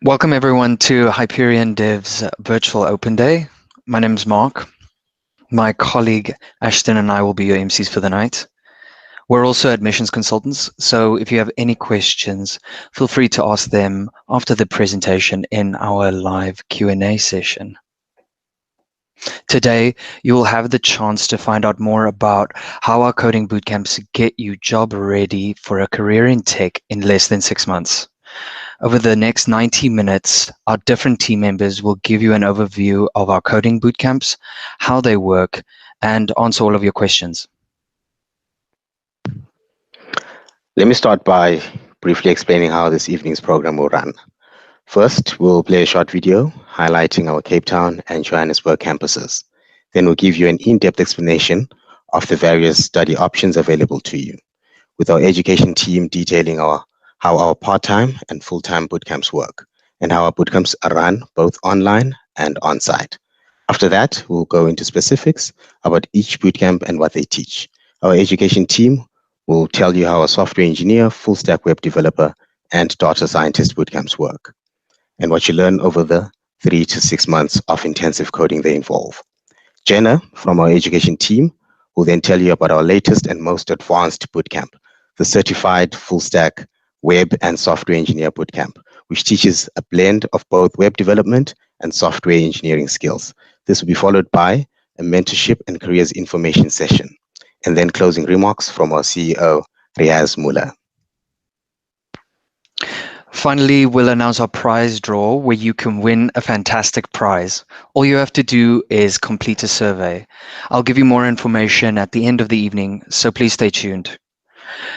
Welcome everyone to HyperionDev's virtual open day. My name is Mark. My colleague Ashton and I will be your MCs for the night. We're also admissions consultants, so if you have any questions, feel free to ask them after the presentation in our live Q&A session. Today, you will have the chance to find out more about how our coding bootcamps get you job ready for a career in tech in less than 6 months. Over the next 90 minutes, our different team members will give you an overview of our coding bootcamps, how they work, and answer all of your questions. Let me start by briefly explaining how this evening's program will run. First, we'll play a short video highlighting our Cape Town and Johannesburg campuses. Then we'll give you an in-depth explanation of the various study options available to you, with our education team detailing how our part-time and full-time bootcamps work, and how our bootcamps are run both online and on-site. After that, we'll go into specifics about each bootcamp and what they teach. Our education team will tell you how a software engineer, full-stack web developer, and data scientist bootcamps work, and what you learn over the 3 to 6 months of intensive coding they involve. Jenna from our education team will then tell you about our latest and most advanced bootcamp, the Certified Full-Stack Web and Software Engineer Bootcamp, which teaches a blend of both web development and software engineering skills. This will be followed by a mentorship and careers information session, and then closing remarks from our CEO, Riaz Muller. Finally, we'll announce our prize draw where you can win a fantastic prize. All you have to do is complete a survey. I'll give you more information at the end of the evening, so please stay tuned.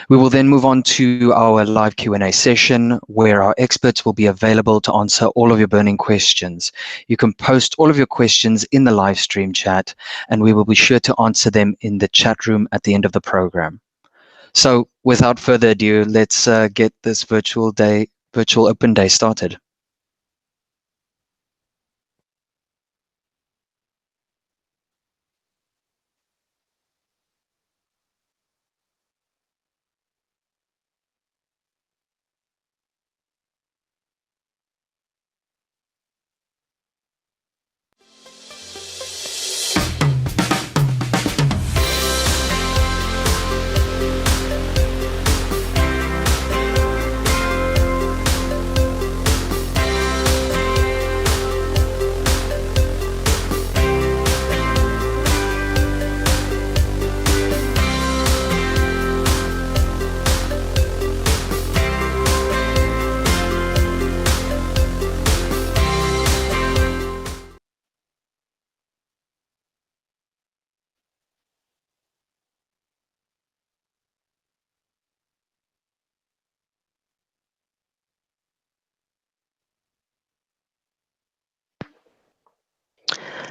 We will then move on to our live Q&A session where our experts will be available to answer all of your burning questions. You can post all of your questions in the live stream chat, and we will be sure to answer them in the chat room at the end of the program. So without further ado, let's get this virtual open day started.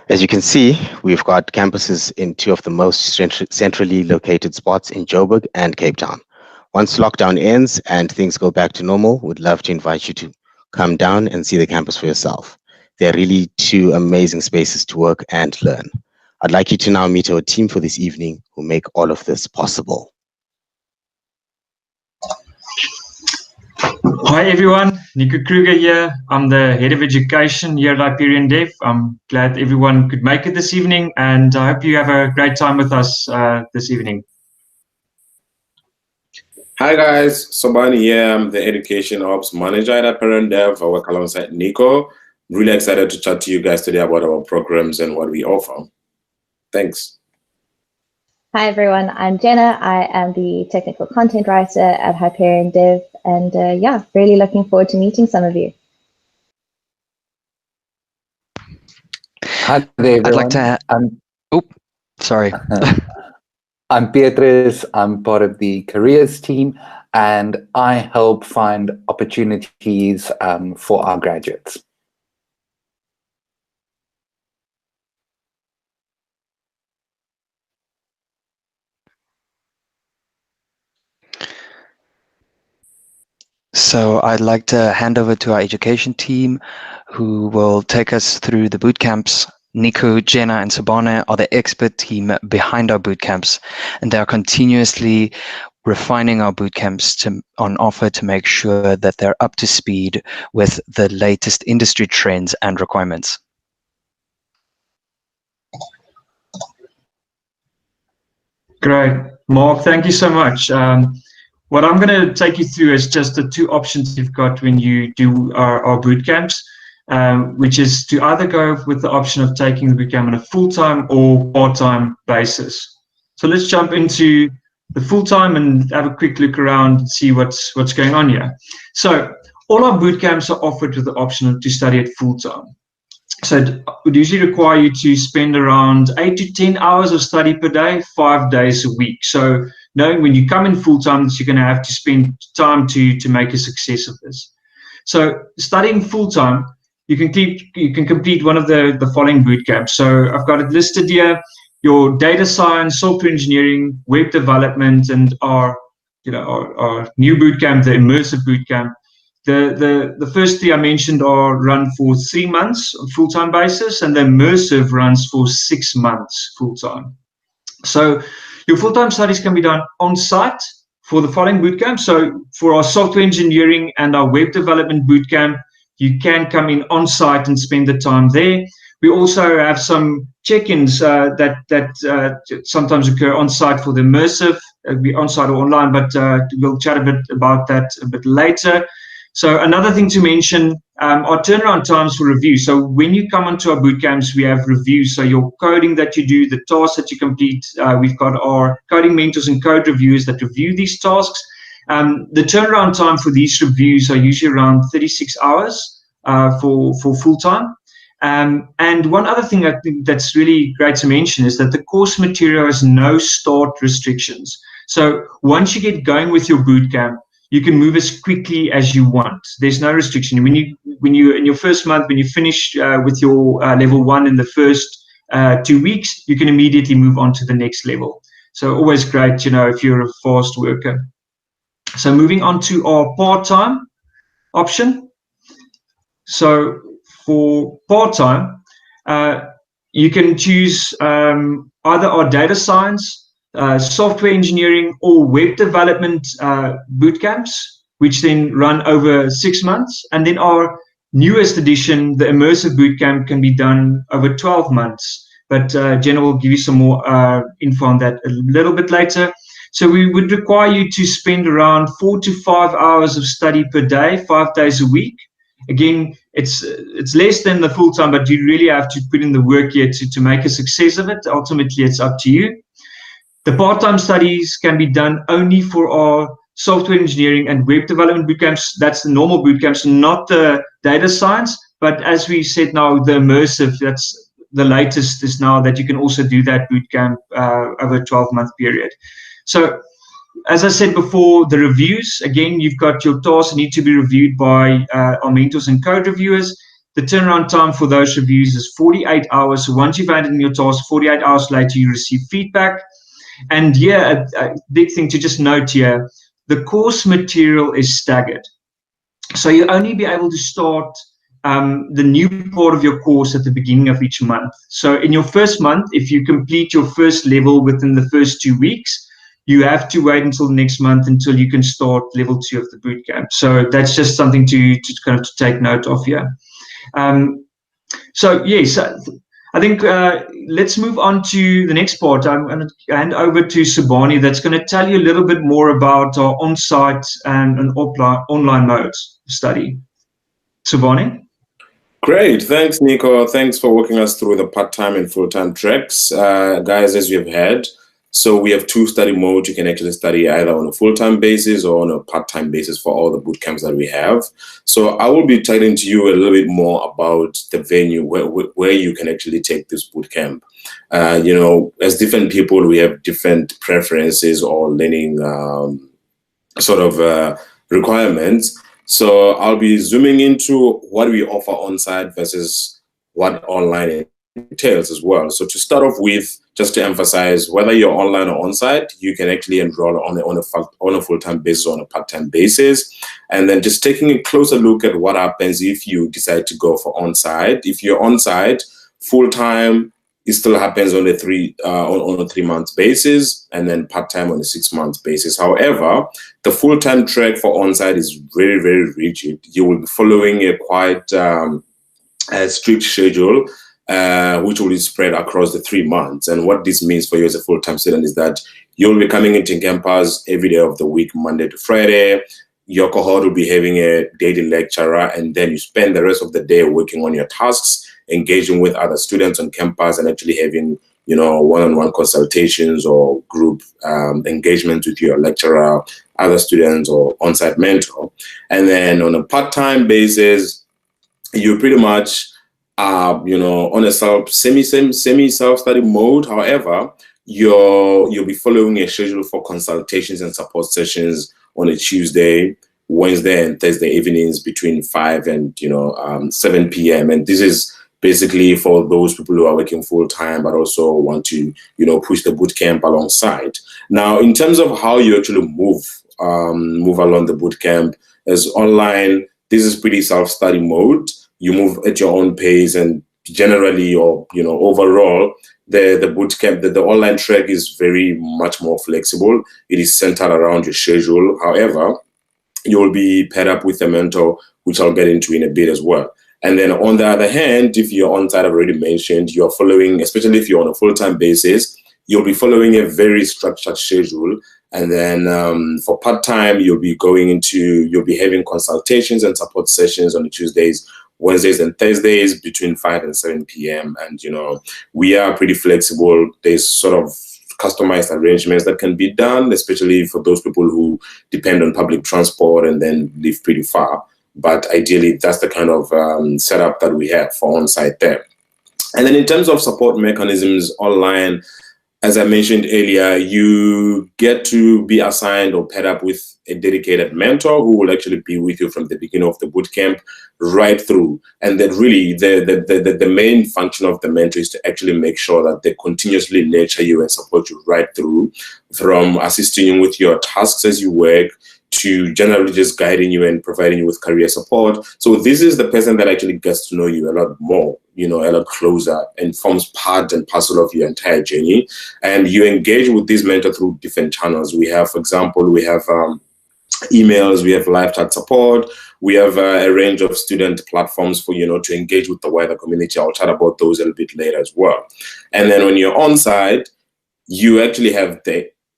As you can see, we've got campuses in 2 of the most centrally located spots in Joburg and Cape Town. Once lockdown ends and things go back to normal, we'd love to invite you to come down and see the campus for yourself. They're really two amazing spaces to work and learn. I'd like you to now meet our team for this evening who make all of this possible. Hi everyone, Nico Kruger here. I'm the Head of Education here at HyperionDev. I'm glad everyone could make it this evening, and I hope you have a great time with us this evening. Hi guys, Sobani here. I'm the Education Ops Manager at HyperionDev. I work alongside Nico. Really excited to chat to you guys today about our programs and what we offer. Thanks. Hi everyone, I'm Jenna. I am the Technical Content Writer at HyperionDev, and yeah, really looking forward to meeting some of you. Hi there, everyone. I'd like to... sorry. I'm Beatrice. I'm part of the careers team, and I help find opportunities for our graduates. So I'd like to hand over to our education team who will take us through the boot camps. Nico, Jenna, and Sabana are the expert team behind our boot camps, and they are continuously refining our boot camps on offer to make sure that they're up to speed with the latest industry trends and requirements. Great. Mark, thank you so much. What I'm going to take you through is just the two options you've got when you do our boot camps, which is to either go with the option of taking the boot camp on a full-time or part-time basis. So let's jump into the full-time and have a quick look around and see what's going on here. So all our boot camps are offered with the option to study at full-time. So it would usually require you to spend around 8 to 10 hours of study per day, 5 days a week. So knowing when you come in full-time that you're going to have to spend time to make a success of this. So studying full-time, you can complete one of the following boot camps. So I've got it listed here: your data science, software engineering, web development, and our new boot camp, the Immersive Bootcamp. The first three I mentioned are run for 3 months on full-time basis, and the Immersive runs for 6 months full-time. So your full-time studies can be done on-site for the following bootcamp. So for our software engineering and our web development bootcamp, you can come in on-site and spend the time there. We also have some check-ins that sometimes occur on-site for the Immersive. It'll be on-site or online, but we'll chat a bit about that a bit later. So another thing to mention, our turnaround times for review. So when you come onto our boot camps, we have reviews. So your coding that you do, the tasks that you complete, we've got our coding mentors and code reviewers that review these tasks. The turnaround time for these reviews are usually around 36 hours for full-time. And one other thing I think that's really great to mention is that the course material has no start restrictions. So once you get going with your boot camp, you can move as quickly as you want. There's no restriction. When you in your first month, when you finish with your level 1 in the first 2 weeks, you can immediately move on to the next level. So always great, if you're a fast worker. So moving on to our part-time option. So for part-time, you can choose either our data science, software engineering, or web development boot camps, which then run over 6 months. And then our newest edition, the Immersive Bootcamp, can be done over 12 months. But Jenna will give you some more info on that a little bit later. So we would require you to spend around 4 to 5 hours of study per day, 5 days a week. Again, it's less than the full-time, but you really have to put in the work here to make a success of it. Ultimately, it's up to you. The part-time studies can be done only for our software engineering and web development bootcamps. That's the normal bootcamps, not the data science. But as we said now, the Immersive, that's the latest, is now that you can also do that bootcamp over a 12-month period. So as I said before, the reviews, again, you've got your tasks need to be reviewed by our mentors and code reviewers. The turnaround time for those reviews is 48 hours. So once you've added in your task, 48 hours later, you receive feedback. And yeah, a big thing to just note here, the course material is staggered. So you'll only be able to start the new part of your course at the beginning of each month. So in your first month, if you complete your first level within the first 2 weeks, you have to wait until next month until you can start level 2 of the bootcamp. So that's just something to kind of take note of here. So yes, I think let's move on to the next part. I'm going to hand over to Subhani that's going to tell you a little bit more about our on-site and online modes of study. Subhani? Great. Thanks, Nico. Thanks for walking us through the part-time and full-time tracks. Guys, as you've heard, so we have 2 study modes. You can actually study either on a full-time basis or on a part-time basis for all the bootcamps that we have. So I will be telling to you a little bit more about the venue where you can actually take this bootcamp. You know, as different people, we have different preferences or learning requirements. So I'll be zooming into what we offer on-site versus what online entails as well. So to start off with, just to emphasize, whether you're online or on-site, you can actually enroll on a full-time basis or on a part-time basis. And then just taking a closer look at what happens if you decide to go for on-site. If you're on-site, full-time, it still happens on a 3-month basis, and then part-time on a 6-month basis. However, the full-time track for on-site is very, very rigid. You will be following a quite strict schedule, which will be spread across the 3 months. And what this means for you as a full-time student is that you'll be coming into campus every day of the week, Monday to Friday. Your cohort will be having a daily lecturer, and then you spend the rest of the day working on your tasks, engaging with other students on campus, and actually having, you know, one-on-one consultations or group engagements with your lecturer, other students, or on-site mentor. And then on a part-time basis, you pretty much you know, on a semi self-study mode. However, you'll be following a schedule for consultations and support sessions on a Tuesday, Wednesday, and Thursday evenings between 5 and 7 p.m. And this is basically for those people who are working full-time but also want to, you know, push the bootcamp alongside. Now, in terms of how you actually move along the bootcamp, as online, this is pretty self-study mode. You move at your own pace, and generally, or you know, overall, the bootcamp, the online track is very much more flexible. It is centered around your schedule. However, you will be paired up with a mentor, which I'll get into in a bit as well. And then on the other hand, if you're on site, I've already mentioned, you're following, especially if you're on a full-time basis, you'll be following a very structured schedule. And then for part-time, you'll be having consultations and support sessions on the Tuesdays, Wednesdays, and Thursdays between 5 and 7 p.m. And, you know, we are pretty flexible. There's sort of customized arrangements that can be done, especially for those people who depend on public transport and then live pretty far. But ideally, that's the kind of setup that we have for on-site there. And then in terms of support mechanisms online, as I mentioned earlier, you get to be assigned or paired up with a dedicated mentor who will actually be with you from the beginning of the bootcamp right through. And then really the main function of the mentor is to actually make sure that they continuously nurture you and support you right through, from assisting you with your tasks as you work, to generally just guiding you and providing you with career support. So this is the person that actually gets to know you a lot more, you know, a lot closer, and forms part and parcel of your entire journey. And you engage with this mentor through different channels. We have, for example, we have emails, we have live chat support, we have a range of student platforms for, you know, to engage with the wider community. I'll chat about those a little bit later as well. And then when you're on site, you actually have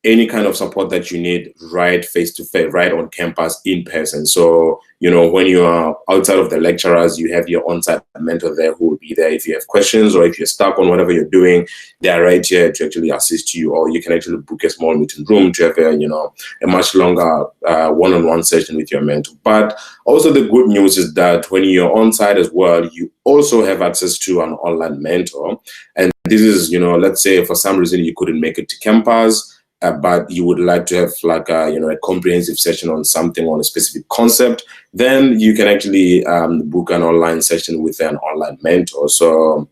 any kind of support that you need right face-to-face, right on campus, in person. So, you know, when you are outside of the lecturers, you have your on-site mentor there who will be there if you have questions, or if you're stuck on whatever you're doing, they are right here to actually assist you. Or you can actually book a small meeting room to have a much longer one-on-one session with your mentor. But also the good news is that when you're on-site as well, you also have access to an online mentor. And this is, you know, let's say for some reason you couldn't make it to campus, but you would like to have like a comprehensive session on something, on a specific concept, then you can actually book an online session with an online mentor. So,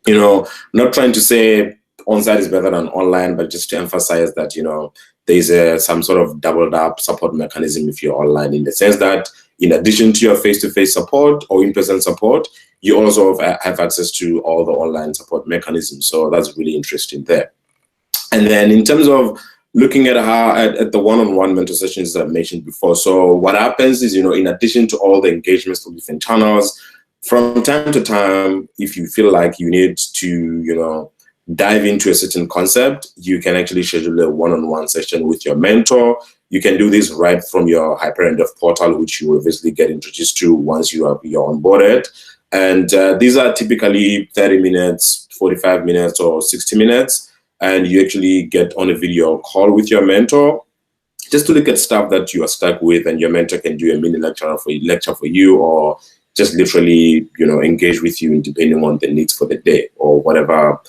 you know, not trying to say on-site is better than online, but just to emphasize that, you know, there's some sort of doubled up support mechanism if you're online, in the sense that in addition to your face-to-face support or in-person support, you also have access to all the online support mechanisms. So that's really interesting there. And then in terms of looking at how at the one-on-one mentor sessions that I mentioned before. So what happens is, in addition to all the engagements from different channels, from time to time, if you feel like you need to, dive into a certain concept, you can actually schedule a one-on-one session with your mentor. You can do this right from your HyperionDev portal, which you will obviously get introduced to once you're onboarded. And these are typically 30 minutes, 45 minutes, or 60 minutes. And you actually get on a video call with your mentor just to look at stuff that you are stuck with, and your mentor can do a mini lecture for you, or just literally, engage with you depending on the needs for the day or whatever,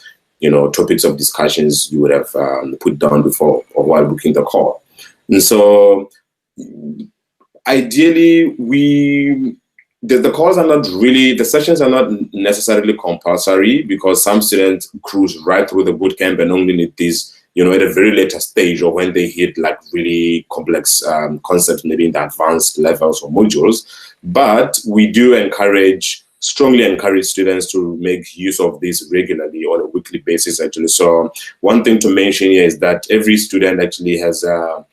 topics of discussions you would have put down before or while booking the call. And so ideally, the calls are not really, the sessions are not necessarily compulsory, because some students cruise right through the bootcamp and only need these, at a very later stage, or when they hit like really complex concepts, maybe in the advanced levels or modules. But we do strongly encourage students to make use of this regularly on a weekly basis, actually. So one thing to mention here is that every student actually has a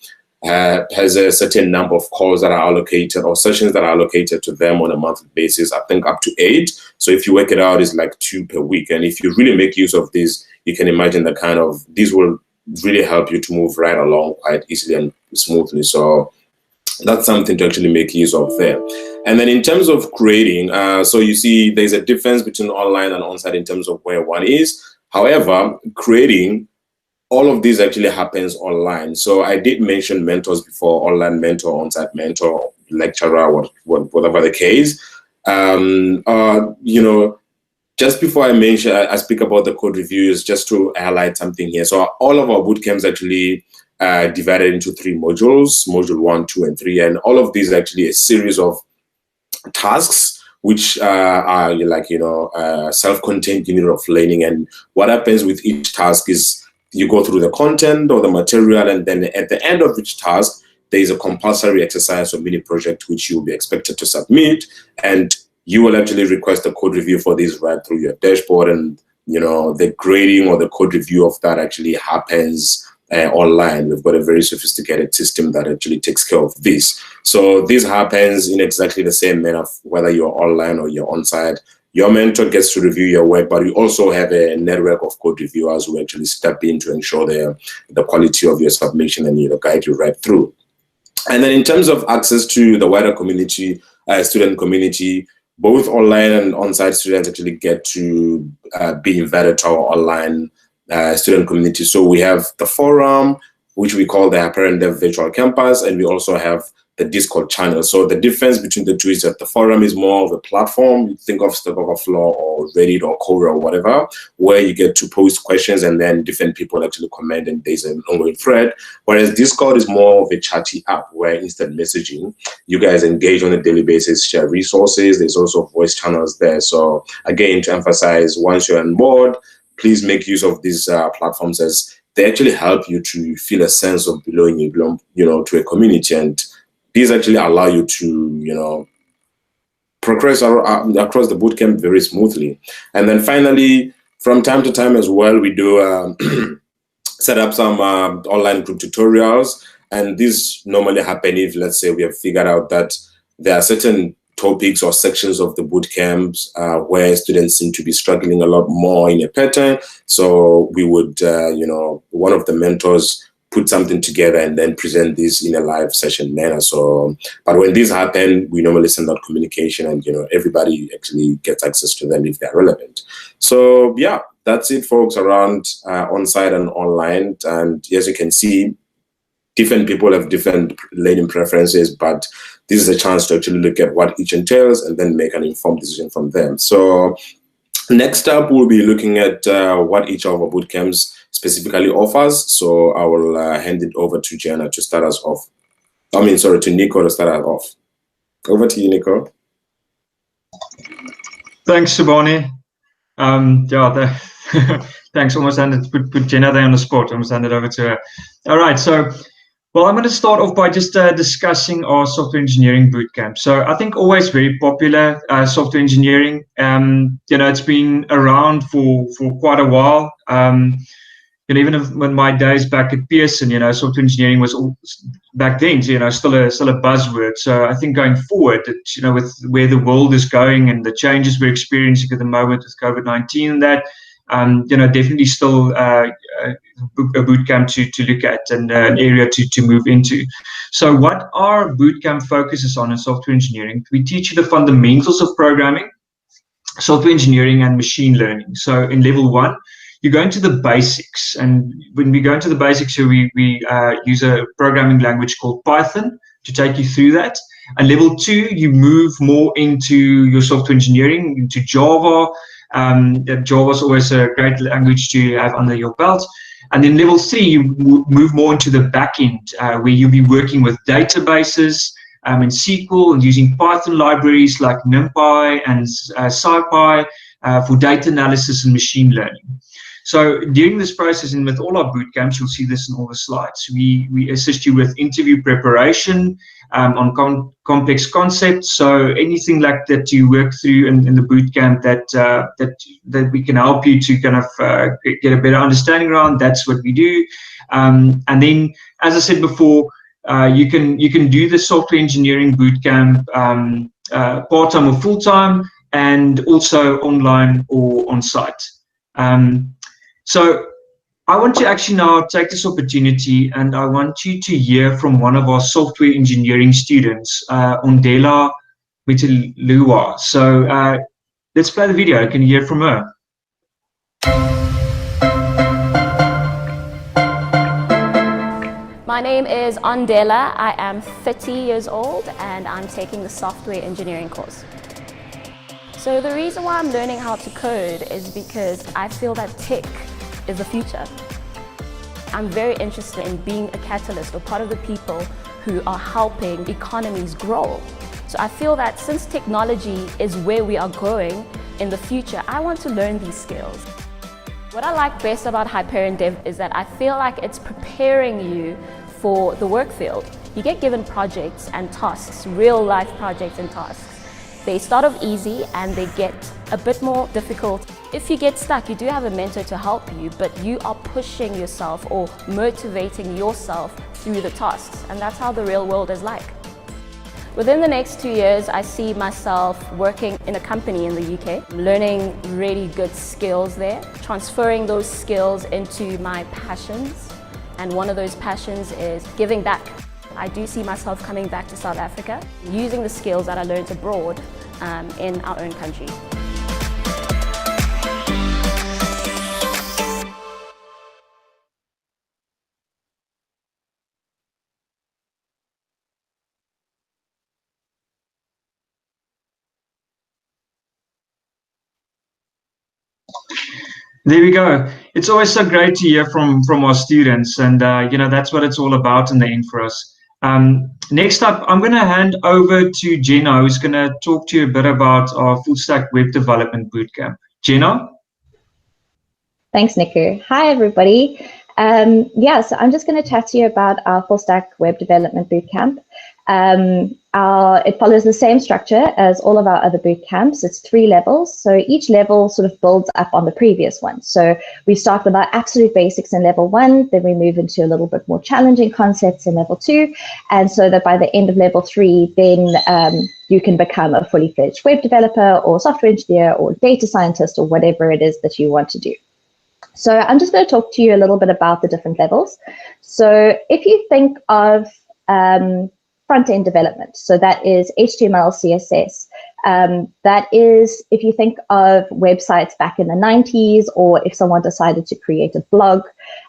certain number of calls that are allocated, or sessions that are allocated to them on a monthly basis, I think up to 8. So if you work it out, it's like 2 per week. And if you really make use of this, you can imagine these will really help you to move right along quite easily and smoothly. So that's something to actually make use of there. And then in terms of creating, so you see there's a difference between online and on-site in terms of where one is. However, creating, all of this actually happens online. So I did mention mentors before: online mentor, on-site mentor, lecturer, whatever the case. Just before I speak about the code reviews, just to highlight something here. So all of our bootcamps actually divided into 3 modules: module 1, 2, and 3. And all of these are actually a series of tasks, which are like, self-contained unit of learning. And what happens with each task is you go through the content or the material, and then at the end of each task, there is a compulsory exercise or mini project which you will be expected to submit. And you will actually request a code review for this right through your dashboard. And, the grading or the code review of that actually happens online. We've got a very sophisticated system that actually takes care of this. So this happens in exactly the same manner, whether you're online or you're on-site. Your mentor gets to review your work, but you also have a network of code reviewers who actually step in to ensure the quality of your submission and guide you right through. And then in terms of access to the wider community, student community, both online and on-site students actually get to be invited to our online student community. So we have the forum, which we call the HyperionDev Virtual Campus, and we also have the Discord channel. So the difference between the two is that the forum is more of a platform. You think of Stack Overflow or Reddit or Quora or whatever, where you get to post questions and then different people actually comment and there's an ongoing thread. Whereas Discord is more of a chatty app where instant messaging, you guys engage on a daily basis, share resources. There's also voice channels there. So again, to emphasize, once you're on board, please make use of these platforms, as they actually help you to feel a sense of belonging, to a community. And these actually allow you to, progress across the bootcamp very smoothly. And then finally, from time to time as well, we do set up some online group tutorials. And these normally happen if, let's say, we have figured out that there are certain topics or sections of the bootcamps where students seem to be struggling a lot more in a pattern. So we would, one of the mentors put something together and then present this in a live session manner. So, but when this happens, we normally send out communication and, everybody actually gets access to them if they're relevant. So yeah, that's it, folks, around on-site and online. And as you can see, different people have different learning preferences, but this is a chance to actually look at what each entails and then make an informed decision from them. So next up, we'll be looking at what each of our bootcamps specifically offers. So I will hand it over to Jenna to start us off. To Nico to start us off. Over to you, Nico. Thanks, Shabani. Thanks. Almost handed put Jenna there on the spot. Almost handed over to her. All right. So Well, I'm going to start off by just discussing our software engineering bootcamp. So I think always very popular software engineering. It's been around for quite a while. Even when my days back at Pearson, software engineering was back then, still a buzzword. So I think going forward, with where the world is going and the changes we're experiencing at the moment with COVID-19 and that, definitely still a bootcamp to look at and an area to move into. So what our bootcamp focuses on in software engineering, we teach you the fundamentals of programming, software engineering, and machine learning. So in level 1, you go into the basics, and when we go into the basics here, we use a programming language called Python to take you through that. And level 2, you move more into your software engineering, into Java. Java is always a great language to have under your belt. And then level 3, you move more into the back end, where you'll be working with databases in SQL and using Python libraries like NumPy and SciPy for data analysis and machine learning. So during this process and with all our bootcamps, you'll see this in all the slides. We assist you with interview preparation on complex concepts. So anything like that you work through in the bootcamp that we can help you to kind of get a better understanding around, that's what we do. And then, as I said before, you can do the software engineering bootcamp part-time or full-time, and also online or on-site. So I want to actually now take this opportunity, and I want you to hear from one of our software engineering students, Ondela Mitilua. So let's play the video. Can you hear from her? My name is Ondela. I am 30 years old and I'm taking the software engineering course. So the reason why I'm learning how to code is because I feel that tech is the future. I'm very interested in being a catalyst or part of the people who are helping economies grow. So I feel that since technology is where we are going in the future, I want to learn these skills. What I like best about HyperionDev is that I feel like it's preparing you for the work field. You get given projects and tasks, real life projects and tasks. They start off easy and they get a bit more difficult. If you get stuck, you do have a mentor to help you, but you are pushing yourself or motivating yourself through the tasks, and that's how the real world is like. Within the next 2 years, I see myself working in a company in the UK, learning really good skills there, transferring those skills into my passions, and one of those passions is giving back. I do see myself coming back to South Africa, using the skills that I learned abroad in our own country. There we go. It's always so great to hear from our students, and that's what it's all about in the end for us. Next up, I'm going to hand over to Jenna, who's going to talk to you a bit about our full stack web development bootcamp. Jenna? Thanks, Niku. Hi, everybody. So I'm just going to chat to you about our full stack web development bootcamp. It follows the same structure as all of our other boot camps. It's 3 levels, so each level sort of builds up on the previous one. So we start with our absolute basics in level 1, then we move into a little bit more challenging concepts in level 2, and so that by the end of level 3, then you can become a fully fledged web developer or software engineer or data scientist or whatever it is that you want to do. So I'm just going to talk to you a little bit about the different levels. So if you think of front-end development, so that is HTML, CSS. That is, if you think of websites back in the 90s, or if someone decided to create a blog,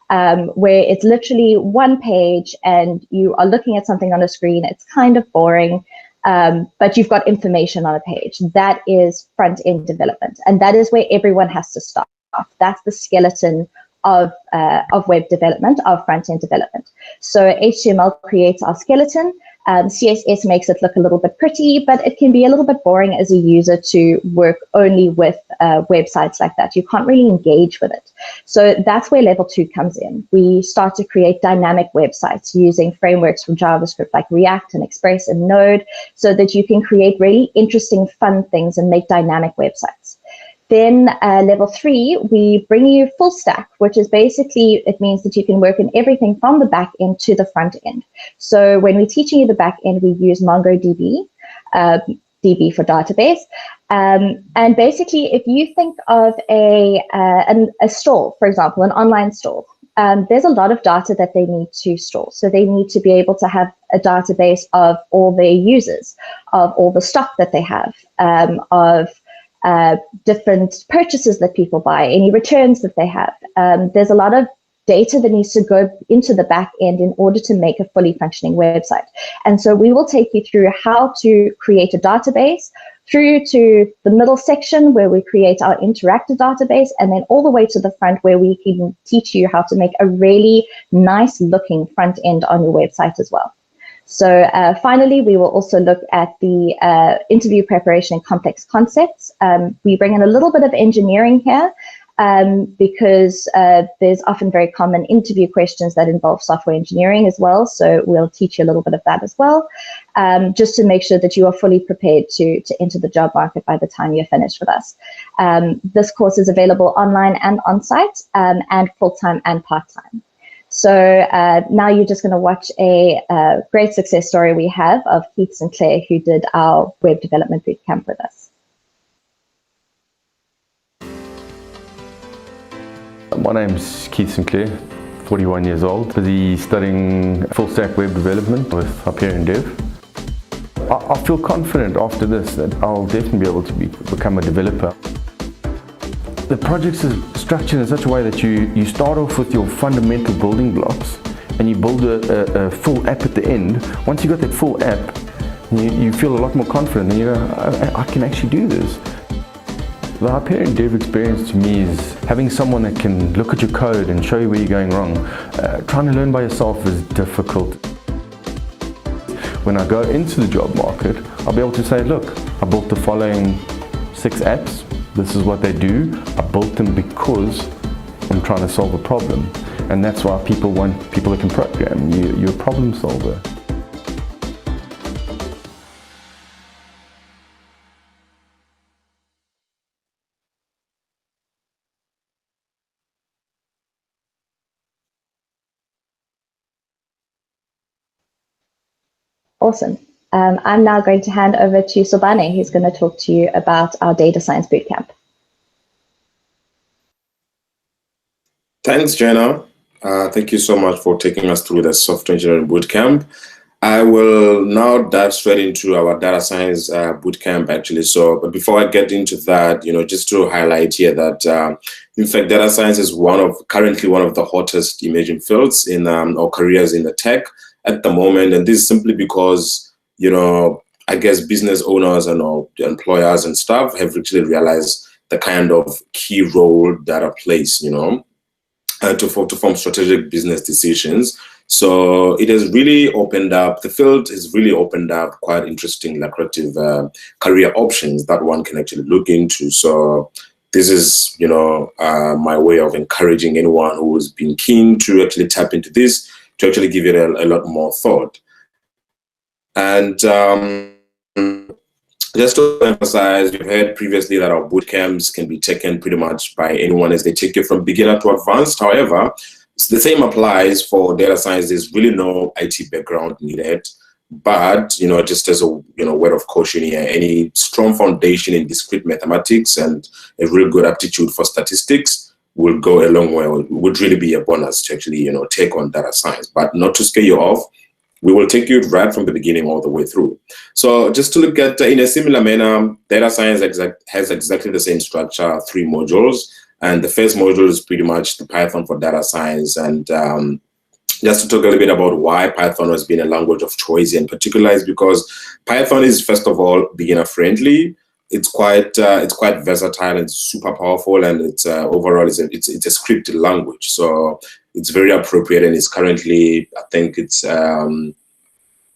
where it's literally one page and you are looking at something on a screen, it's kind of boring, but you've got information on a page. That is front-end development, and that is where everyone has to start. That's the skeleton of web development, of front-end development. So HTML creates our skeleton. CSS makes it look a little bit pretty, but it can be a little bit boring as a user to work only with websites like that. You can't really engage with it. So that's where level 2 comes in. We start to create dynamic websites using frameworks from JavaScript like React and Express and Node, so that you can create really interesting, fun things and make dynamic websites. Then level 3, we bring you full stack, which is basically, it means that you can work in everything from the back end to the front end. So when we're teaching you the back end, we use MongoDB, DB for database. And basically, if you think of a store, for example, an online store, there's a lot of data that they need to store. So they need to be able to have a database of all their users, of all the stock that they have, of different purchases that people buy, any returns that they have. There's a lot of data that needs to go into the back end in order to make a fully functioning website. And so we will take you through how to create a database, through to the middle section where we create our interactive database, and then all the way to the front where we can teach you how to make a really nice looking front end on your website as well. So finally, we will also look at the interview preparation and complex concepts. We bring in a little bit of engineering here because there's often very common interview questions that involve software engineering as well. So we'll teach you a little bit of that as well, just to make sure that you are fully prepared to enter the job market by the time you're finished with us. This course is available online and on-site, and full-time and part-time. So now you're just going to watch a great success story we have of Keith Sinclair, who did our web development bootcamp with us. My name's Keith Sinclair, 41 years old, busy studying full stack web development with HyperionDev. I feel confident after this that I'll definitely be able to become a developer. The project is structured in such a way that you start off with your fundamental building blocks and you build a full app at the end. Once you got that full app, you feel a lot more confident and you go, I can actually do this. The HyperionDev experience to me is having someone that can look at your code and show you where you're going wrong. Trying to learn by yourself is difficult. When I go into the job market, I'll be able to say, look, I built the following 6 apps. This is what they do. I built them because I'm trying to solve a problem. And that's why people want people that can program. You're a problem solver. Awesome. I'm now going to hand over to Sobane, who's going to talk to you about our data science bootcamp. Thanks, Jenna. Thank you so much for taking us through the software engineering bootcamp. I will now dive straight into our data science bootcamp, actually. But before I get into that, just to highlight here that, in fact, data science is currently one of the hottest emerging fields in or careers in the tech at the moment. And this is simply because, I guess business owners and employers and staff have actually realized the kind of key role data plays, to form strategic business decisions. So it has really opened up, the field has really opened up quite interesting, lucrative career options that one can actually look into. So this is, my way of encouraging anyone who has been keen to actually tap into this, to actually give it a lot more thought. And just to emphasize, we've heard previously that our bootcamps can be taken pretty much by anyone as they take you from beginner to advanced. However, the same applies for data science. There's really no IT background needed. But, just as a word of caution here, any strong foundation in discrete mathematics and a real good aptitude for statistics will go a long way, would really be a bonus to actually, take on data science. But not to scare you off, we will take you right from the beginning all the way through. So just to look at, in a similar manner, data science has exactly the same structure, 3 modules. And the first module is pretty much the Python for data science. And just to talk a little bit about why Python has been a language of choice in particular is because Python is, first of all, beginner friendly. It's quite versatile and super powerful, and it's overall it's a scripted language, so it's very appropriate. And it's currently, I think it's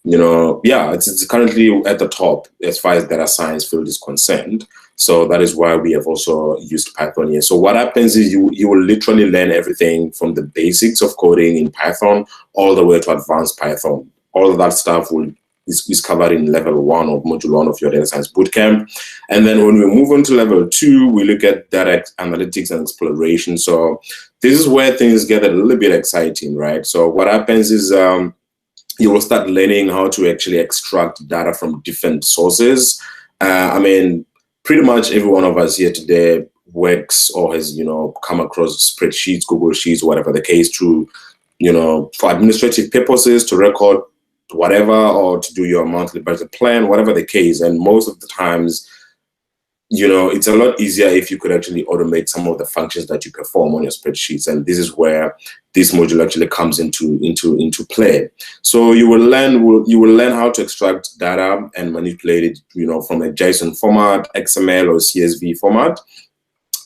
it's currently at the top as far as data science field is concerned. So that is why we have also used Python here. So what happens is you will literally learn everything from the basics of coding in Python all the way to advanced Python. All of that stuff is covered in level 1 or module 1 of your data science bootcamp. And then when we move on to level 2, we look at data analytics and exploration. So this is where things get a little bit exciting, right? So what happens is you will start learning how to actually extract data from different sources. Pretty much every one of us here today works or has, come across spreadsheets, Google Sheets, whatever the case, to, for administrative purposes, to record whatever, or to do your monthly budget plan, whatever the case. And most of the times, it's a lot easier if you could actually automate some of the functions that you perform on your spreadsheets. And this is where this module actually comes into play. So you will learn how to extract data and manipulate it, from a JSON format, XML or CSV format.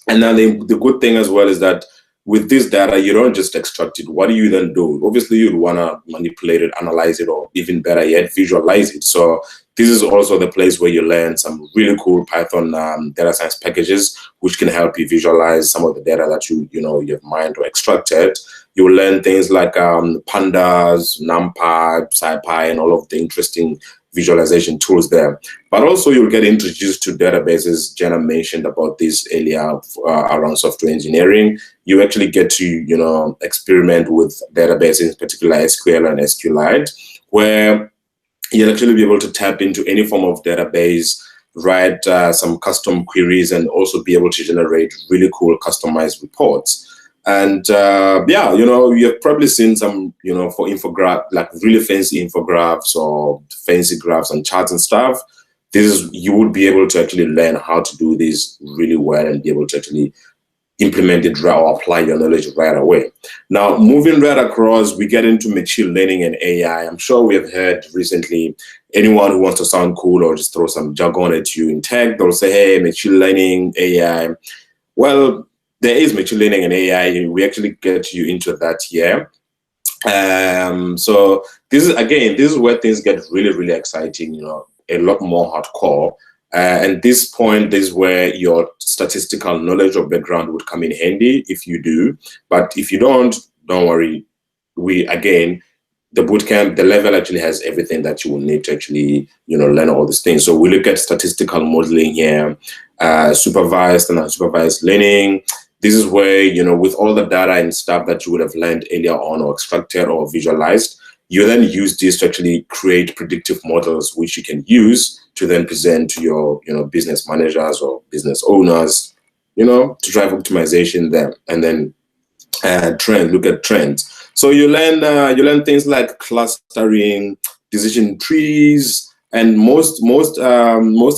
And then the good thing as well is that with this data, you don't just extract it. What do you then do? Obviously, you'd want to manipulate it, analyze it, or even better yet, visualize it. So this is also the place where you learn some really cool Python data science packages, which can help you visualize some of the data that you've mined or extracted. You will learn things like pandas, NumPy, SciPy, and all of the interesting visualization tools there. But also you'll get introduced to databases. Jenna mentioned about this earlier around software engineering. You actually get to, experiment with databases, in particular SQL and SQLite, where you'll actually be able to tap into any form of database, write some custom queries, and also be able to generate really cool customized reports. And you've probably seen some, for infograph, like really fancy infographics or fancy graphs and charts and stuff. You would be able to actually learn how to do this really well and be able to actually implement it or apply your knowledge right away. Now, moving right across, we get into machine learning and AI. I'm sure we have heard recently, anyone who wants to sound cool or just throw some jargon at you in tech, they'll say, hey, machine learning, AI. Well, there is machine learning and AI. We actually get you into that here. So this is where things get really, really exciting, a lot more hardcore. And this point is where your statistical knowledge or background would come in handy if you do. But if you don't worry. The bootcamp, the level actually has everything that you will need to actually, learn all these things. So we look at statistical modeling here, supervised and unsupervised learning. This is where, with all the data and stuff that you would have learned earlier on or extracted or visualized, you then use this to actually create predictive models, which you can use to then present to your, business managers or business owners, to drive optimization there, and then look at trends. So you learn things like clustering, decision trees, and most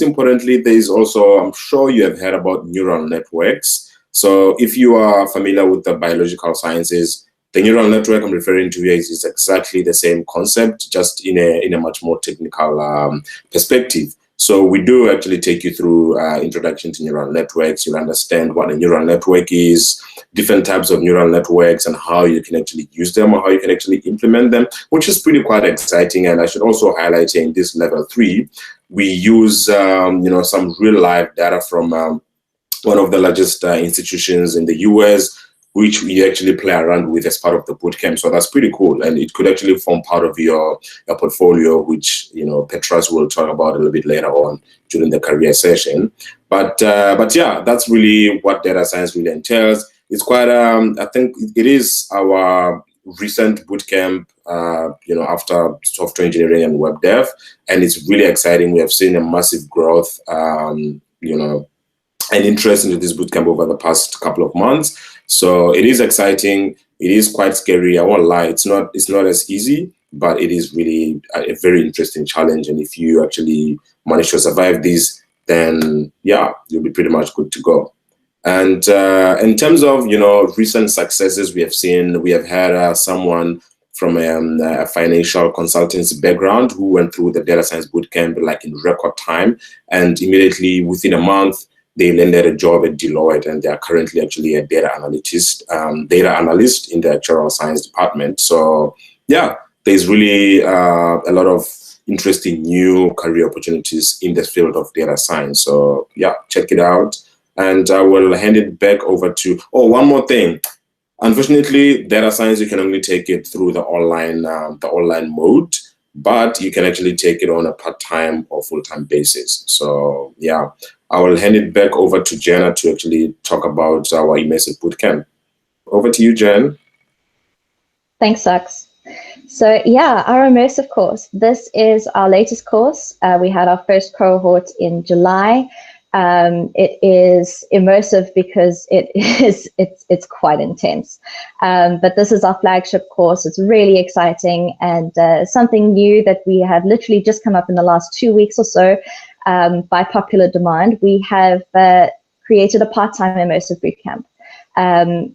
importantly, there is also, I'm sure you have heard about neural networks. So if you are familiar with the biological sciences, the neural network I'm referring to here is exactly the same concept, just in a much more technical perspective. So we do actually take you through introduction to neural networks. You'll understand what a neural network is, different types of neural networks, and how you can actually use them or how you can actually implement them, which is pretty quite exciting. And I should also highlight in this level 3, we use some real life data from one of the largest institutions in the US, which we actually play around with as part of the bootcamp. So that's pretty cool. And it could actually form part of your portfolio, which, Petras will talk about a little bit later on during the career session. But yeah, that's really what data science really entails. It's quite, I think it is our recent bootcamp, after software engineering and web dev. And it's really exciting. We have seen a massive growth, and interest into this bootcamp over the past couple of months. So it is exciting. It is quite scary. I won't lie. It's not as easy, but it is really a very interesting challenge. And if you actually manage to survive this, then yeah, you'll be pretty much good to go. And in terms of, recent successes we have had someone from a financial consultancy background who went through the data science bootcamp like in record time, and immediately within a month, they landed a job at Deloitte, and they are currently actually a data analyst in the actuarial science department. So yeah, there's really a lot of interesting new career opportunities in the field of data science. So yeah, check it out. And I will hand it back over to, oh, one more thing. Unfortunately, data science, you can only take it through the online mode, but you can actually take it on a part-time or full-time basis. So yeah, I will hand it back over to Jenna to actually talk about our Immersive Bootcamp. Over to you, Jen. Thanks, Sux. So yeah, our immersive course. This is our latest course. We had our first cohort in July. It is immersive because it's quite intense. But this is our flagship course. It's really exciting and something new that we have literally just come up in the last 2 weeks or so by popular demand. We have created a part-time immersive bootcamp.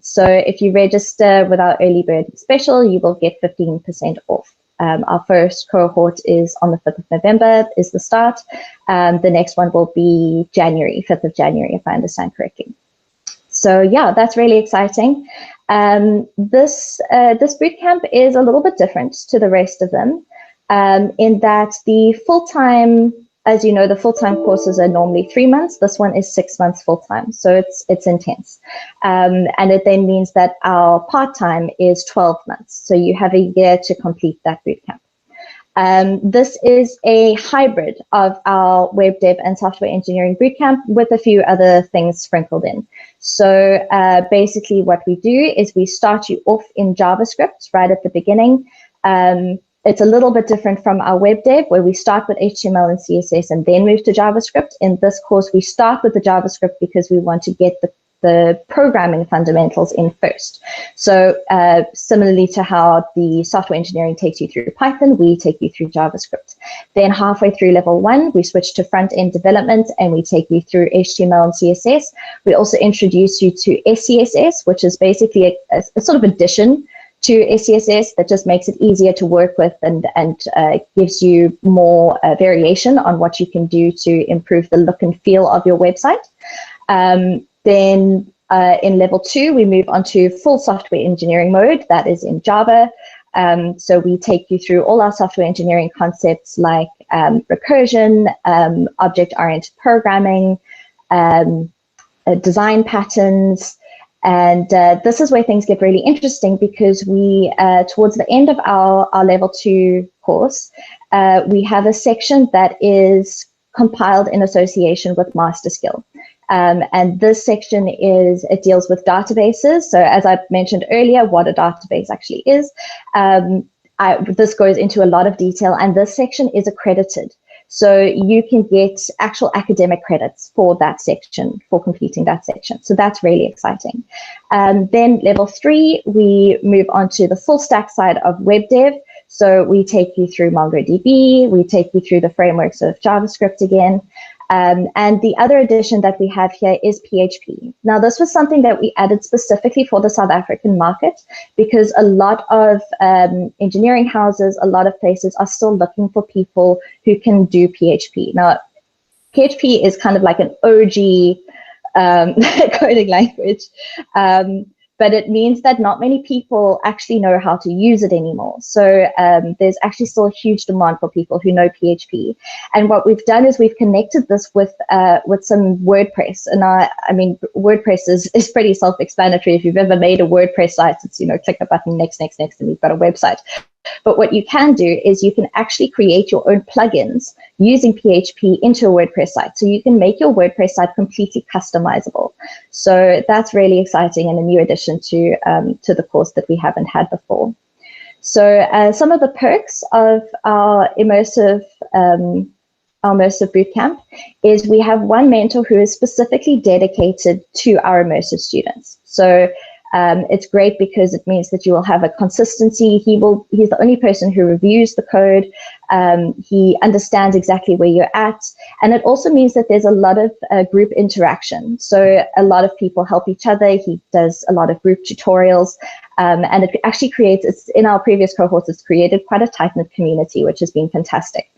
So if you register with our early bird special, you will get 15% off. Our first cohort is on the 5th of November is the start. The next one will be January, 5th of January, if I understand correctly. So yeah, that's really exciting. This bootcamp is a little bit different to the rest of them in that the full-time, as you know, the full-time courses are normally 3 months. This one is 6 months full-time, so it's intense. And it then means that our part-time is 12 months. So you have a year to complete that bootcamp. This is a hybrid of our web dev and software engineering bootcamp with a few other things sprinkled in. So basically what we do is we start you off in JavaScript right at the beginning. It's a little bit different from our web dev where we start with HTML and CSS and then move to JavaScript. In this course, we start with the JavaScript because we want to get the programming fundamentals in first. So similarly to how the software engineering takes you through Python, we take you through JavaScript. Then halfway through level 1, we switch to front-end development and we take you through HTML and CSS. We also introduce you to SCSS, which is basically a sort of addition to SCSS that just makes it easier to work with and gives you more variation on what you can do to improve the look and feel of your website. Then in level 2, we move on to full software engineering mode. That is in Java. So we take you through all our software engineering concepts like recursion, object-oriented programming, design patterns. And this is where things get really interesting because we, towards the end of our level 2 course, we have a section that is compiled in association with master skill. And this section it deals with databases. So as I mentioned earlier, what a database actually is. This goes into a lot of detail and this section is accredited. So you can get actual academic credits for that section, for completing that section. So that's really exciting. Then level 3, we move on to the full stack side of web dev. So we take you through MongoDB, we take you through the frameworks of JavaScript again. And the other addition that we have here is PHP. Now, this was something that we added specifically for the South African market because a lot of engineering houses, a lot of places are still looking for people who can do PHP. Now, PHP is kind of like an OG coding language. But it means that not many people actually know how to use it anymore. So there's actually still a huge demand for people who know PHP. And what we've done is we've connected this with some WordPress. And I mean, WordPress is pretty self-explanatory. If you've ever made a WordPress site, it's, click a button, next, and you've got a website. But what you can do is you can actually create your own plugins using PHP into a WordPress site. So you can make your WordPress site completely customizable. So that's really exciting and a new addition to the course that we haven't had before. So some of the perks of our immersive bootcamp is we have one mentor who is specifically dedicated to our immersive students. So it's great because it means that you will have a consistency. He's the only person who reviews the code. He understands exactly where you're at. And it also means that there's a lot of group interaction. So a lot of people help each other. He does a lot of group tutorials. And it actually creates, in our previous cohorts, it's created quite a tight-knit community, which has been fantastic.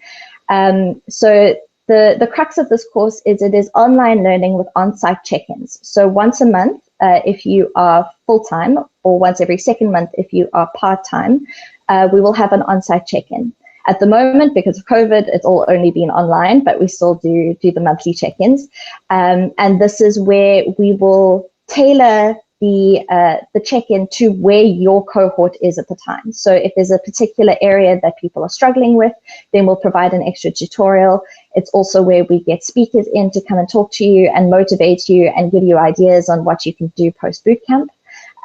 So the crux of this course is it is online learning with on-site check-ins. So once a month, if you are full-time, or once every second month if you are part-time, we will have an on-site check-in. At the moment, because of COVID, it's all only been online, but we still do the monthly check-ins. And this is where we will tailor the check-in to where your cohort is at the time. So if there's a particular area that people are struggling with, then we'll provide an extra tutorial. It's also where we get speakers in to come and talk to you and motivate you and give you ideas on what you can do post-bootcamp.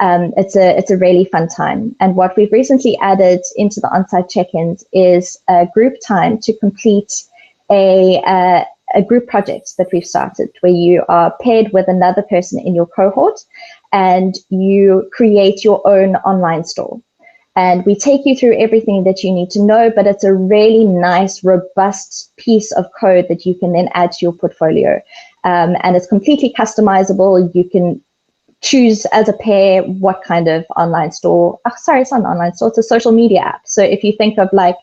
It's a really fun time. And what we've recently added into the on-site check-ins is a group time to complete a group project that we've started, where you are paired with another person in your cohort and you create your own online store. And we take you through everything that you need to know, but it's a really nice, robust piece of code that you can then add to your portfolio. And it's completely customizable. You can choose as a pair what kind of online store. Oh, sorry, it's not an online store, it's a social media app. So if you think of like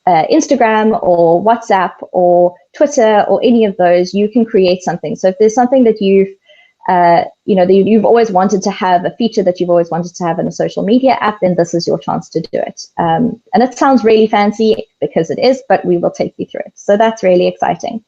Instagram or WhatsApp or Twitter or any of those, you can create something. So if there's something that you've you've always wanted to have, a feature that you've always wanted to have in a social media app, then this is your chance to do it. And it sounds really fancy because it is, but we will take you through it. So that's really exciting.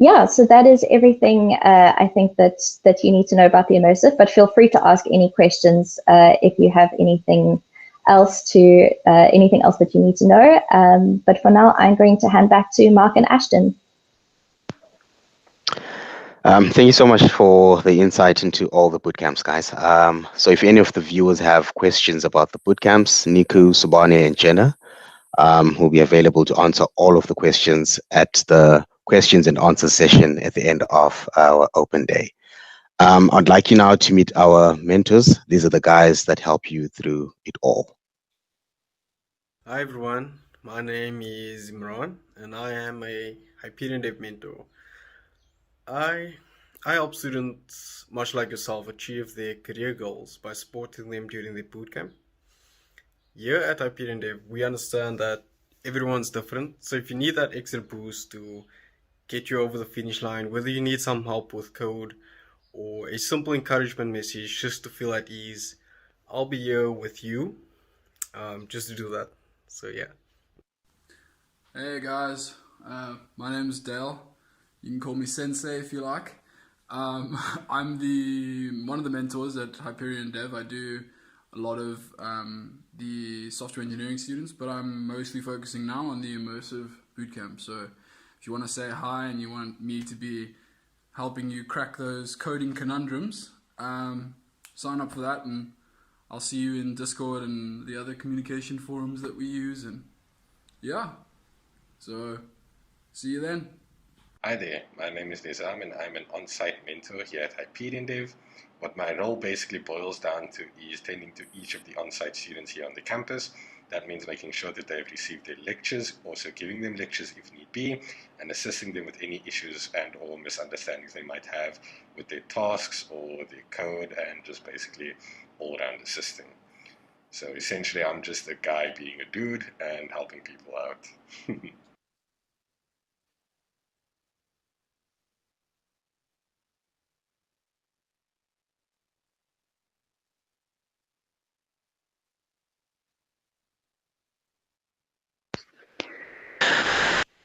Yeah, so that is everything I think that you need to know about the Immersive, but feel free to ask any questions if you have anything else that you need to know. But for now, I'm going to hand back to Mark and Ashton. Thank you so much for the insight into all the bootcamps, guys. So if any of the viewers have questions about the bootcamps, Niku, Subane, and Jenna will be available to answer all of the questions at the questions and answer session at the end of our open day. I'd like you now to meet our mentors. These are the guys that help you through it all. Hi everyone, my name is Imran and I am a HyperionDev mentor. I help students, much like yourself, achieve their career goals by supporting them during their bootcamp. Here at HyperionDev, we understand that everyone's different, so if you need that extra boost to get you over the finish line, whether you need some help with code or a simple encouragement message just to feel at ease, I'll be here with you just to do that. So yeah. Hey guys, my name is Dale. You can call me Sensei if you like. I'm one of the mentors at HyperionDev. I do a lot of the software engineering students, but I'm mostly focusing now on the Immersive Bootcamp. So if you want to say hi and you want me to be helping you crack those coding conundrums, sign up for that and I'll see you in Discord and the other communication forums that we use. And yeah, so see you then. Hi there, my name is Nizam and I'm an on-site mentor here at HyperionDev. What my role basically boils down to is tending to each of the on-site students here on the campus. That means making sure that they've received their lectures, also giving them lectures if need be, and assisting them with any issues and or misunderstandings they might have with their tasks or their code, and just basically all-around assisting. So essentially I'm just a guy being a dude and helping people out.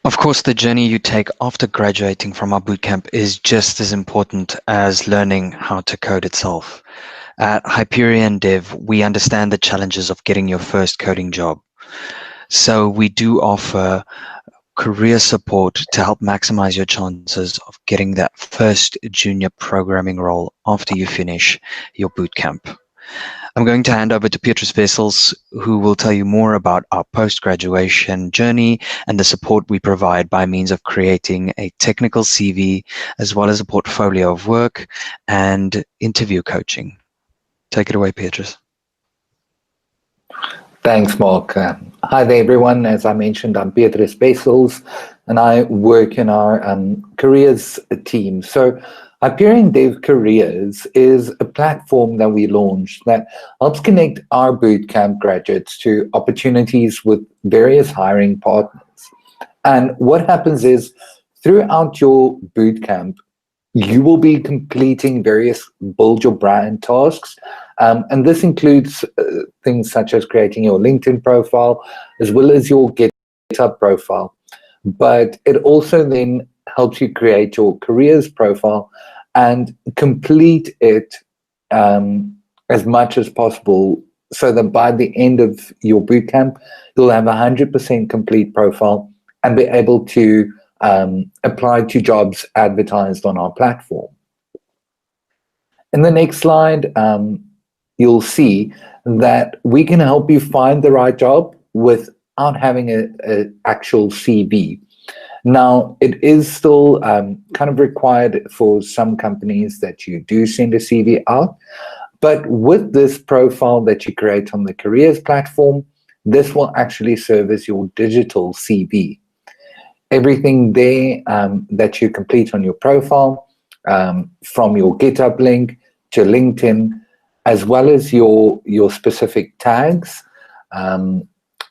Of course, the journey you take after graduating from our bootcamp is just as important as learning how to code itself. At HyperionDev, we understand the challenges of getting your first coding job. So we do offer career support to help maximize your chances of getting that first junior programming role after you finish your bootcamp. I'm going to hand over to Petrus Wessels, who will tell you more about our post-graduation journey and the support we provide by means of creating a technical CV, as well as a portfolio of work and interview coaching. Take it away, Petrus. Thanks, Mark. Hi there, everyone. As I mentioned, I'm Petrus Wessels, and I work in our careers team. So HyperionDev Careers is a platform that we launched that helps connect our bootcamp graduates to opportunities with various hiring partners. And what happens is, throughout your bootcamp, you will be completing various build your brand tasks, And this includes things such as creating your LinkedIn profile, as well as your GitHub profile. But it also then helps you create your careers profile and complete it as much as possible, so that by the end of your bootcamp, you'll have 100% complete profile and be able to apply to jobs advertised on our platform. In the next slide, you'll see that we can help you find the right job without having an actual CV. Now, it is still kind of required for some companies that you do send a CV out, but with this profile that you create on the careers platform, this will actually serve as your digital CV. Everything there that you complete on your profile, from your GitHub link to LinkedIn, as well as your specific tags,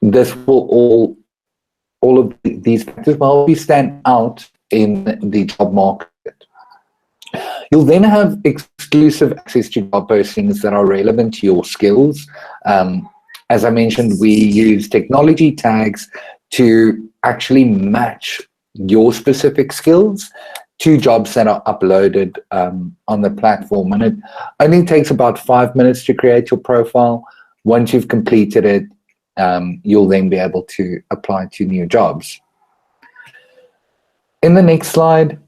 this will all of these factors will help you stand out in the job market. You'll then have exclusive access to job postings that are relevant to your skills. As I mentioned, we use technology tags to actually match your specific skills to jobs that are uploaded on the platform. And it only takes about 5 minutes to create your profile. Once you've completed it, you'll then be able to apply to new jobs. In the next slide,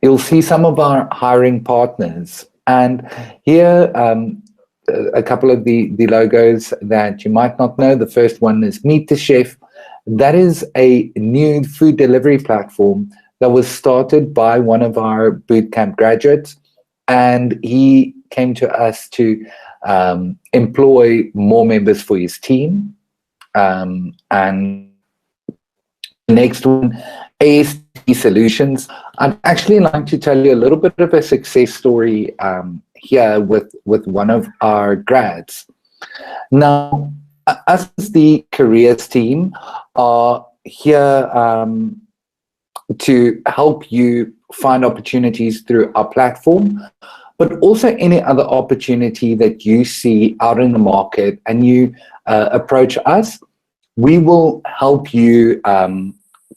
you'll see some of our hiring partners. And here, a couple of the logos that you might not know. The first one is Meet the Chef. That is a new food delivery platform that was started by one of our bootcamp graduates. And he came to us to employ more members for his team. And the next one, AST Solutions. I'd actually like to tell you a little bit of a success story here with one of our grads. Now, us as the careers team are here to help you find opportunities through our platform, but also any other opportunity that you see out in the market and you approach us, we will help you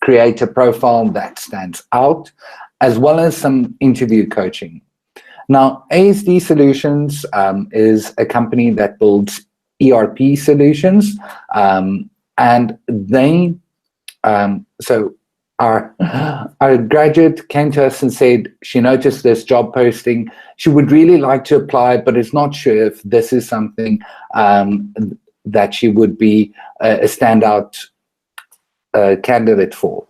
create a profile that stands out, as well as some interview coaching. Now, ASD Solutions is a company that builds ERP solutions, and they, so our graduate came to us and said she noticed this job posting. She would really like to apply, but is not sure if this is something that she would be a standout candidate for.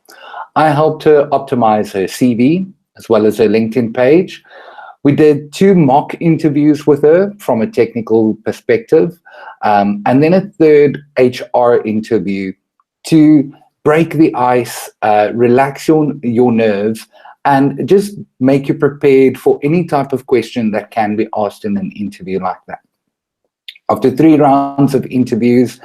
I helped her optimize her CV as well as her LinkedIn page. We did 2 mock interviews with her from a technical perspective, and then a 3rd HR interview to break the ice, relax your nerves, and just make you prepared for any type of question that can be asked in an interview like that. After 3 rounds of interviews,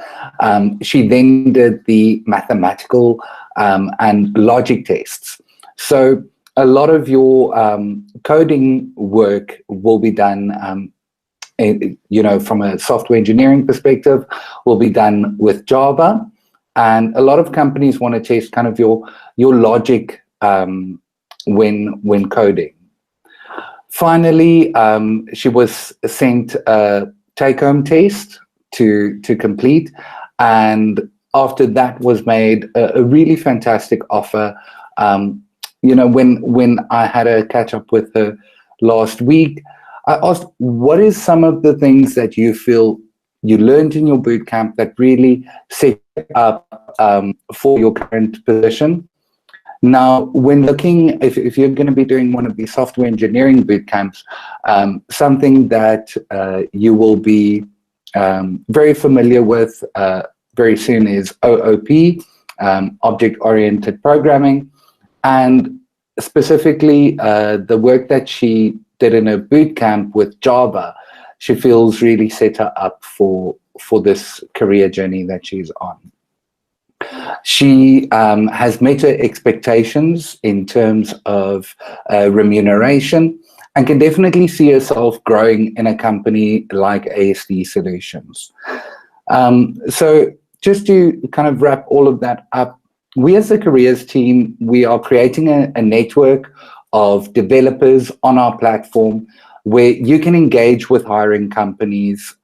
she then did the mathematical and logic tests. So a lot of your coding work will be done, from a software engineering perspective, will be done with Java. And a lot of companies want to test kind of your logic when coding. Finally, she was sent a take-home test to complete, and after that was made a really fantastic offer. When I had a catch up with her last week, I asked, what is some of the things that you feel you learned in your bootcamp that really set up for your current position? Now, when looking, if you're going to be doing one of these software engineering bootcamps, something that you will be very familiar with very soon is OOP, object-oriented programming, and specifically the work that she did in her bootcamp with Java. She feels really set her up for this career journey that she's on. She has met her expectations in terms of remuneration, and can definitely see yourself growing in a company like ASD Solutions. So just to kind of wrap all of that up, we as the careers team, we are creating a network of developers on our platform where you can engage with hiring companies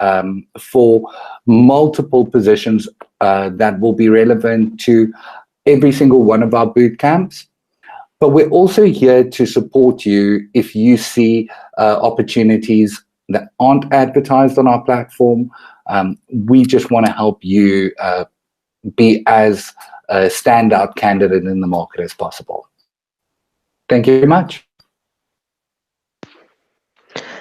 for multiple positions that will be relevant to every single one of our boot camps. But we're also here to support you if you see opportunities that aren't advertised on our platform. We just want to help you be as a standout candidate in the market as possible. Thank you very much.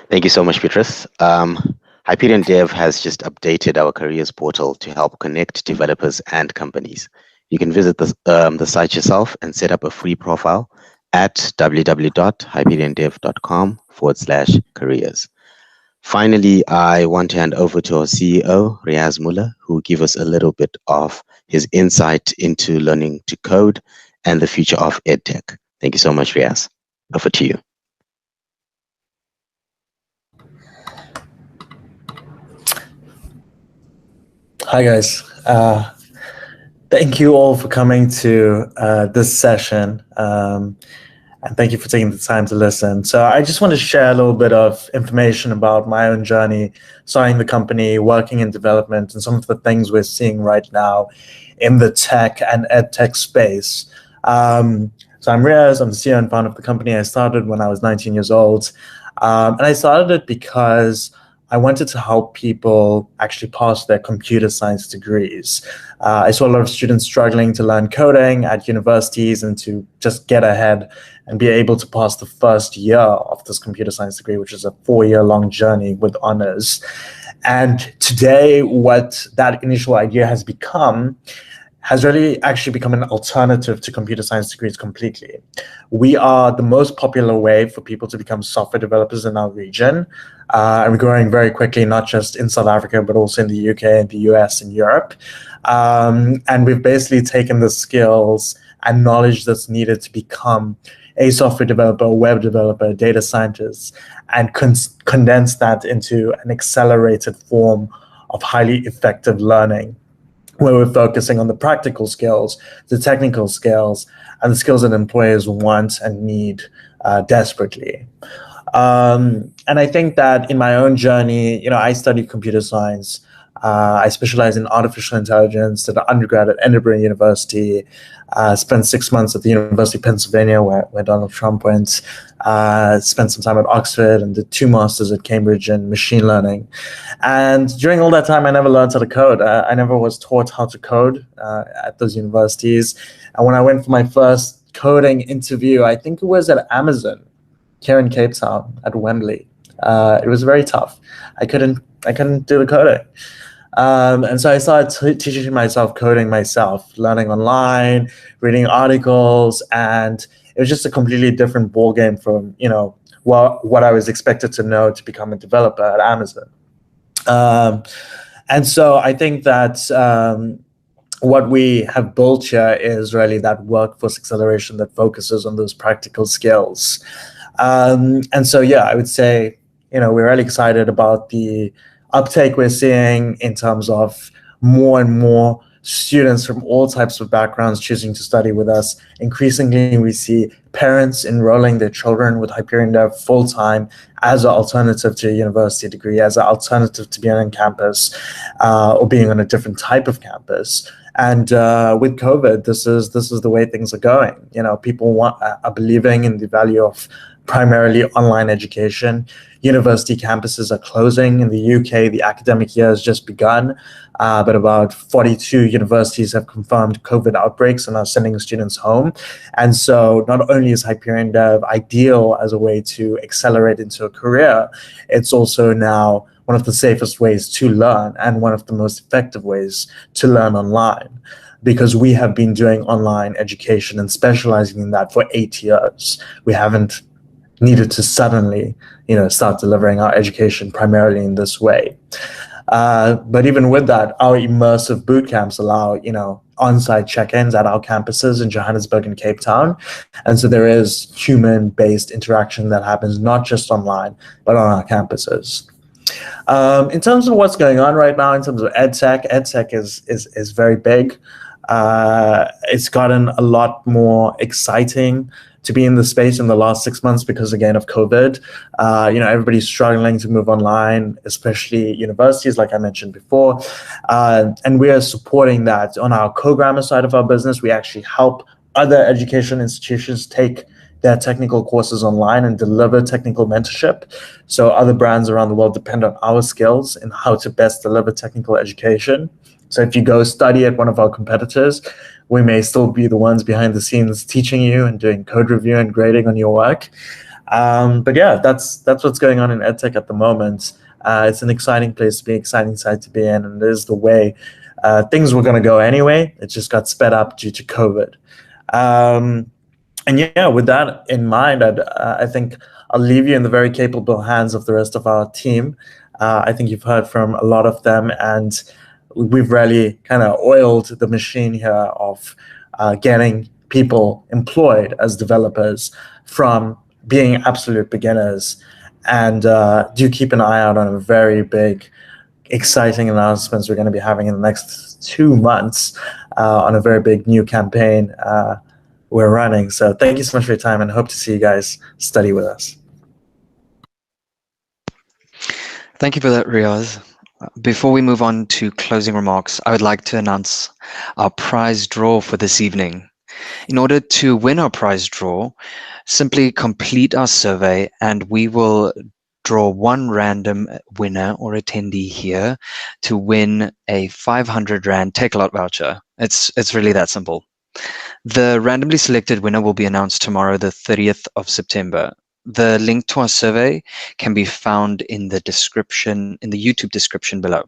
Thank you so much, Petrus. HyperionDev has just updated our careers portal to help connect developers and companies. You can visit the site yourself and set up a free profile at www.hyperiondev.com/careers. Finally, I want to hand over to our CEO, Riaz Muller, who will give us a little bit of his insight into learning to code and the future of EdTech. Thank you so much, Riaz. Over to you. Hi, guys. Thank you all for coming to this session. And thank you for taking the time to listen. So I just want to share a little bit of information about my own journey, starting the company, working in development, and some of the things we're seeing right now in the tech and EdTech space. So I'm Riaz, I'm the CEO and founder of the company. I started when I was 19 years old. And I started it because I wanted to help people actually pass their computer science degrees. I saw a lot of students struggling to learn coding at universities and to just get ahead and be able to pass the first year of this computer science degree, which is a 4-year-long journey with honors. And today, what that initial idea has become has really actually become an alternative to computer science degrees completely. We are the most popular way for people to become software developers in our region. And we're growing very quickly, not just in South Africa, but also in the UK and the US and Europe. And we've basically taken the skills and knowledge that's needed to become a software developer, a web developer, a data scientist, and condense that into an accelerated form of highly effective learning, where we're focusing on the practical skills, the technical skills, and the skills that employers want and need desperately. And I think that in my own journey, I studied computer science. I specialize in artificial intelligence, did an undergrad at Edinburgh University, spent 6 months at the University of Pennsylvania where Donald Trump went, spent some time at Oxford and did 2 masters at Cambridge in machine learning. And during all that time, I never learned how to code. I never was taught how to code at those universities. And when I went for my first coding interview, I think it was at Amazon here in Cape Town at Wembley. It was very tough. I couldn't do the coding. And so I started teaching myself coding myself, learning online, reading articles, and it was just a completely different ballgame from, what I was expected to know to become a developer at Amazon. And so I think that what we have built here is really that workforce acceleration that focuses on those practical skills. And so, I would say, we're really excited about the uptake we're seeing in terms of more and more students from all types of backgrounds choosing to study with us. Increasingly, we see parents enrolling their children with HyperionDev full-time as an alternative to a university degree, as an alternative to being on campus or being on a different type of campus. And with COVID, this is the way things are going. People are believing in the value of primarily online education. University campuses are closing. In the UK, the academic year has just begun, but about 42 universities have confirmed COVID outbreaks and are sending students home. And so not only is HyperionDev ideal as a way to accelerate into a career, it's also now one of the safest ways to learn and one of the most effective ways to learn online, because we have been doing online education and specializing in that for 8 years. We haven't needed to suddenly, start delivering our education primarily in this way. But even with that, our immersive bootcamps allow, on-site check-ins at our campuses in Johannesburg and Cape Town. And so there is human-based interaction that happens not just online, but on our campuses. In terms of what's going on right now in terms of EdTech is very big. It's gotten a lot more exciting to be in the space in the last 6 months because, again, of COVID. Everybody's struggling to move online, especially universities, like I mentioned before. And we are supporting that on our co-grammer side of our business. We actually help other education institutions take their technical courses online and deliver technical mentorship. So other brands around the world depend on our skills in how to best deliver technical education. So if you go study at one of our competitors, we may still be the ones behind the scenes teaching you and doing code review and grading on your work. But yeah, that's what's going on in EdTech at the moment. It's an exciting place to be, exciting side to be in, and it is the way things were going to go anyway. It just got sped up due to COVID. And yeah, with that in mind, I think I'll leave you in the very capable hands of the rest of our team. I think you've heard from a lot of them, and we've really kind of oiled the machine here of getting people employed as developers from being absolute beginners. And do keep an eye out on a very big, exciting announcements we're going to be having in the next 2 months on a very big new campaign we're running. So thank you so much for your time, and hope to see you guys study with us. Thank you for that, Riaz. Before we move on to closing remarks, I would like to announce our prize draw for this evening. In order to win our prize draw, simply complete our survey and we will draw one random winner or attendee here to win a 500 Rand Takealot voucher. It's really that simple. The randomly selected winner will be announced tomorrow, the 30th of September. The link to our survey can be found in the description, in the YouTube description below.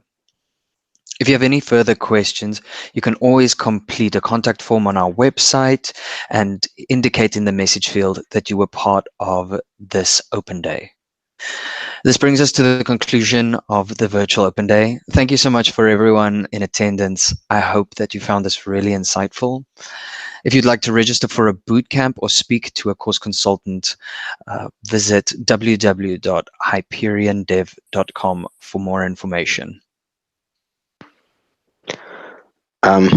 If you have any further questions, you can always complete a contact form on our website and indicate in the message field that you were part of this open day. This brings us to the conclusion of the virtual open day. Thank you so much for everyone in attendance. I hope that you found this really insightful. If you'd like to register for a bootcamp or speak to a course consultant, visit www.hyperiondev.com for more information.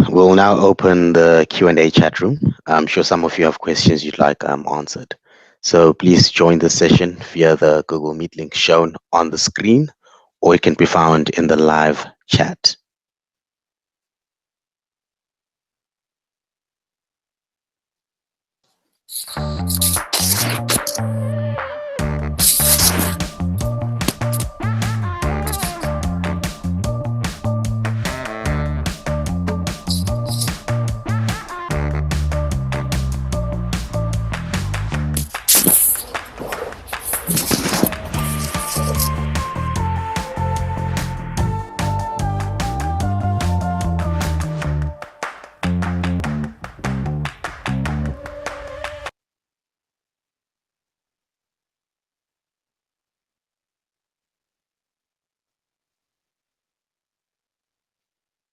We'll now open the Q&A chat room. I'm sure some of you have questions you'd like answered. So please join the session via the Google Meet link shown on the screen, or it can be found in the live chat.